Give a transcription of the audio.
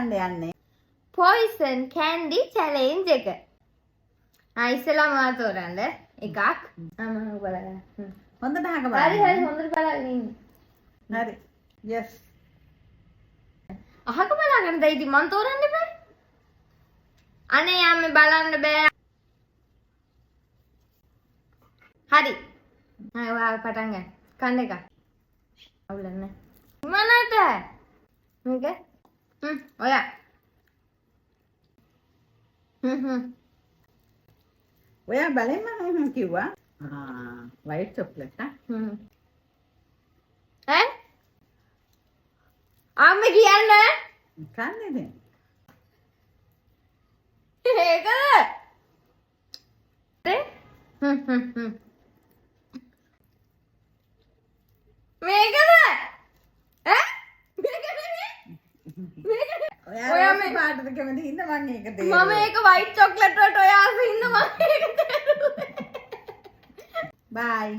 බලන්න යන්නේ. Poison candy challenge එක. ඉස්සෙල්ලාම මම තෝරන්න එකක්. මම බලන්න. හොඳට අහක බලන්න. හරි හොඳට බලන්න ඉන්න. හරි. yes. අහක බලාගෙන දැන් ඉතින් මම තෝරන්න බෑ. අනේ යන්නේ බලන්න බෑ. හරි. ඔයා පටන් ගන්න. කන්න එක. අවුලන්නේ. මොනට? මේක? ඔයා. ඔයා බලෙන්ම කිව්වා. white chocolate ඈ? අම්මේ කියන්නේ? කන්නේ නේ. ඒකද? මේකද? ඈ? ඔයා මේ පාටද කැමති ඉන්න මම ඒක දෙන්න. මම ඒක white chocolate වලට ඔයා අහු ඉන්න මම ඒක දෙන්න. bye.